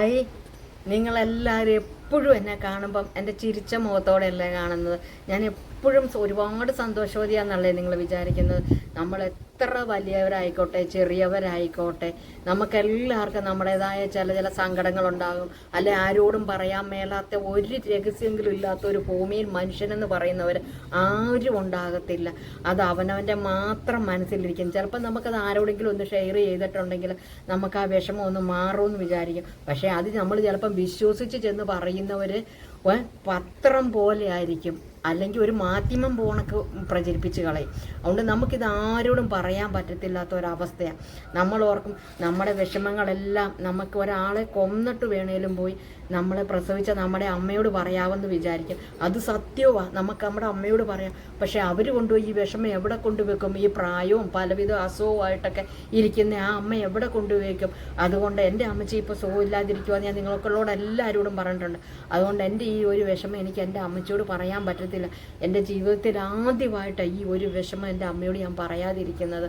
Hi, നിങ്ങളെല്ലാവരും എപ്പോഴും എന്നെ കാണുമ്പം എൻ്റെ ചിരിച്ച മുഖത്തോടെയല്ലേ കാണുന്നത്. ഞാൻ എപ്പോഴും ഒരുപാട് സന്തോഷവതിയാണെന്നല്ലേ നിങ്ങൾ വിചാരിക്കുന്നത്. നമ്മൾ എത്ര വലിയവരായിക്കോട്ടെ ചെറിയവരായിക്കോട്ടെ, നമുക്കെല്ലാവർക്കും നമ്മുടേതായ ചില സങ്കടങ്ങളുണ്ടാകും. അല്ലെ, ആരോടും പറയാൻ മേലാത്ത ഒരു രഹസ്യമെങ്കിലും ഇല്ലാത്ത ഒരു ഭൂമിയിൽ മനുഷ്യനെന്ന് പറയുന്നവർ ആരും ഉണ്ടാകത്തില്ല. അത് അവനവൻ്റെ മാത്രം മനസ്സിലിരിക്കും. ചിലപ്പോൾ നമുക്കത് ആരോടെങ്കിലും ഒന്ന് ഷെയർ ചെയ്തിട്ടുണ്ടെങ്കിൽ നമുക്ക് ആ വിഷമം ഒന്ന് മാറുമെന്ന് വിചാരിക്കും. പക്ഷേ അത് നമ്മൾ ചിലപ്പം വിശ്വസിച്ച് ചെന്ന് പറയുന്നവർ പത്രം പോലെ ആയിരിക്കും, അല്ലെങ്കിൽ ഒരു മാധ്യമം പോണക്ക് പ്രചരിപ്പിച്ച് കളയും. അതുകൊണ്ട് നമുക്കിത് ആരോടും പറയാൻ പറ്റത്തില്ലാത്ത ഒരവസ്ഥയാണ്. നമ്മൾ ഓർക്കും നമ്മുടെ വിഷമങ്ങളെല്ലാം നമുക്ക് ഒരാളെ കൊന്നിട്ട് വേണേലും പോയി നമ്മളെ പ്രസവിച്ച നമ്മുടെ അമ്മയോട് പറയാമെന്ന് വിചാരിക്കും. അത് സത്യമാണ്, നമുക്ക് നമ്മുടെ അമ്മയോട് പറയാം. പക്ഷെ അവർ കൊണ്ടുപോയി ഈ വിഷമം എവിടെ കൊണ്ടുവെക്കും? ഈ പ്രായവും പലവിധ അസുഖമായിട്ടൊക്കെ ഇരിക്കുന്ന ആ അമ്മ എവിടെ കൊണ്ടുവയ്ക്കും? അതുകൊണ്ട് എൻ്റെ അമ്മച്ചി ഇപ്പോൾ സുഖമില്ലാതിരിക്കുവാന്ന് ഞാൻ നിങ്ങൾക്കുള്ളോട് എല്ലാവരോടും പറഞ്ഞിട്ടുണ്ട്. അതുകൊണ്ട് എൻ്റെ ഈ ഒരു വിഷമം എനിക്ക് എൻ്റെ അമ്മച്ചിയോട് പറയാൻ പറ്റത്തില്ല. എൻ്റെ ജീവിതത്തിൽ ആദ്യമായിട്ടാണ് ഈ ഒരു വിഷമം എൻ്റെ അമ്മയോട് ഞാൻ പറയാതിരിക്കുന്നത്.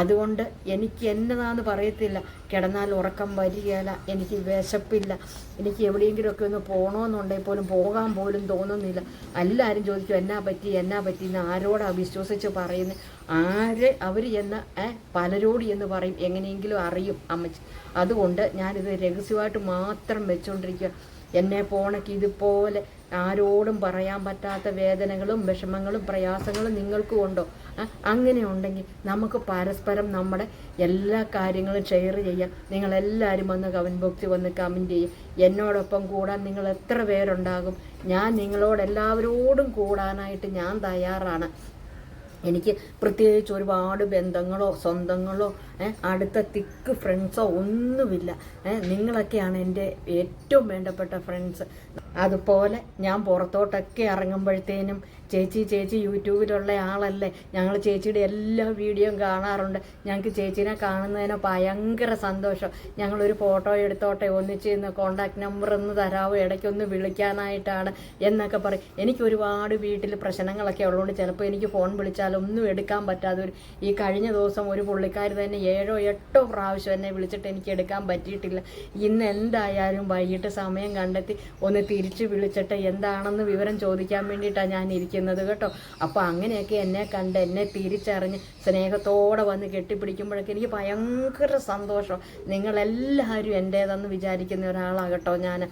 അതുകൊണ്ട് എനിക്ക് എന്നതാന്ന് പറയത്തില്ല. കിടന്നാൽ ഉറക്കം വരികയില്ല, എനിക്ക് വിശപ്പില്ല, എനിക്ക് എവിടെയെങ്കിലുമൊക്കെ ഒന്ന് പോകണമെന്നുണ്ടെങ്കിൽ പോലും പോകാൻ പോലും തോന്നുന്നില്ല. എല്ലാവരും ചോദിക്കും എന്നാ പറ്റി എന്ന്. ആരോടാണ് വിശ്വസിച്ച് പറയുന്നത്? അവർ എന്ന് പലരോട് എന്ന് പറയും, എങ്ങനെയെങ്കിലും അറിയും അമ്മച്ചി. അതുകൊണ്ട് ഞാനിത് രഹസ്യമായിട്ട് മാത്രം വെച്ചുകൊണ്ടിരിക്കുക. എന്നെ പോണക്ക് ഇതുപോലെ ആരോടും പറയാൻ പറ്റാത്ത വേദനകളും വിഷമങ്ങളും പ്രയാസങ്ങളും നിങ്ങൾക്കും ഉണ്ടോ? അങ്ങനെ ഉണ്ടെങ്കിൽ നമുക്ക് പരസ്പരം നമ്മുടെ എല്ലാ കാര്യങ്ങളും ഷെയർ ചെയ്യാം. നിങ്ങളെല്ലാവരും വന്ന് കമൻറ്റ് ബോക്സിൽ വന്ന് കമൻറ്റ് ചെയ്യും. എന്നോടൊപ്പം കൂടാൻ നിങ്ങൾ എത്ര പേരുണ്ടാകും? ഞാൻ നിങ്ങളോടെല്ലാവരോടും കൂടാനായിട്ട് ഞാൻ തയ്യാറാണ്. എനിക്ക് പ്രത്യേകിച്ച് ഒരുപാട് ബന്ധങ്ങളോ സ്വന്തങ്ങളോ അടുത്ത തിക്ക് ഫ്രണ്ട്സോ ഒന്നുമില്ല. നിങ്ങളൊക്കെയാണ് എൻ്റെ ഏറ്റവും വേണ്ടപ്പെട്ട ഫ്രണ്ട്സ്. അതുപോലെ ഞാൻ പുറത്തോട്ടൊക്കെ ഇറങ്ങുമ്പോഴത്തേനും ചേച്ചി യൂട്യൂബിലുള്ള ആളല്ലേ, ഞങ്ങൾ ചേച്ചിയുടെ എല്ലാ വീഡിയോയും കാണാറുണ്ട്, ഞങ്ങൾക്ക് ചേച്ചീനെ കാണുന്നതിന് ഭയങ്കര സന്തോഷം, ഞങ്ങളൊരു ഫോട്ടോ എടുത്തോട്ടെ, ഒന്നിച്ച് ഇന്ന് കോണ്ടാക്ട് നമ്പർ ഒന്ന് തരാമോ, ഇടയ്ക്കൊന്ന് വിളിക്കാനായിട്ടാണ് എന്നൊക്കെ പറയും. എനിക്ക് ഒരുപാട് വീട്ടിൽ പ്രശ്നങ്ങളൊക്കെ ഉള്ളതുകൊണ്ട് ചിലപ്പോൾ എനിക്ക് ഫോൺ വിളിച്ചാലൊന്നും എടുക്കാൻ പറ്റാതെ ഈ കഴിഞ്ഞ ദിവസം ഒരു പുള്ളിക്കാരി തന്നെ 7-8 പ്രാവശ്യം എന്നെ വിളിച്ചിട്ട് എനിക്ക് എടുക്കാൻ പറ്റിയിട്ടില്ല. ഇന്ന് എന്തായാലും വൈകിട്ട് സമയം കണ്ടെത്തി ഒന്ന് തിരിച്ച് വിളിച്ചിട്ട് എന്താണെന്ന് വിവരം ചോദിക്കാൻ വേണ്ടിയിട്ടാണ് ഞാൻ ഇരിക്കുന്നത് കേട്ടോ. അപ്പോൾ അങ്ങനെയൊക്കെ എന്നെ കണ്ട് എന്നെ തിരിച്ചറിഞ്ഞ് സ്നേഹത്തോടെ വന്ന് കെട്ടിപ്പിടിക്കുമ്പോഴൊക്കെ എനിക്ക് ഭയങ്കര സന്തോഷം. നിങ്ങളെല്ലാവരും എൻ്റേതെന്ന് വിചാരിക്കുന്ന ഒരാളാകട്ടോ ഞാൻ.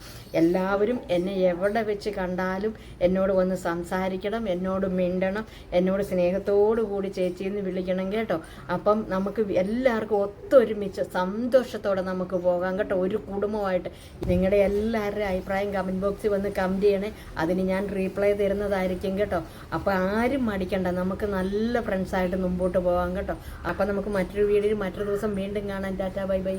എല്ലാവരും എന്നെ എവിടെ വെച്ച് കണ്ടാലും എന്നോട് വന്ന് സംസാരിക്കണം, എന്നോട് മിണ്ടണം, എന്നോട് സ്നേഹത്തോടു കൂടി ചേച്ചിയെന്ന് വിളിക്കണം കേട്ടോ. അപ്പം നമുക്ക് എല്ലാവർക്കും ഒത്തൊരുമിച്ച് സന്തോഷത്തോടെ നമുക്ക് പോകാം കേട്ടോ, ഒരു കുടുംബമായിട്ട്. നിങ്ങളുടെ എല്ലാവരുടെയും അഭിപ്രായം കമൻറ്റ് ബോക്സിൽ വന്ന് കമൻറ്റ് ചെയ്യണേ, അതിന് ഞാൻ റീപ്ലൈ തരുന്നതായിരിക്കും കേട്ടോ. അപ്പോൾ ആരും മടിക്കണ്ട, നമുക്ക് നല്ല ഫ്രണ്ട്സായിട്ട് മുമ്പോട്ട് പോകാം കേട്ടോ. അപ്പോൾ നമുക്ക് മറ്റൊരു വീഡിയോയിൽ മറ്റൊരു ദിവസം വീണ്ടും കാണാം. Tata, bye bye.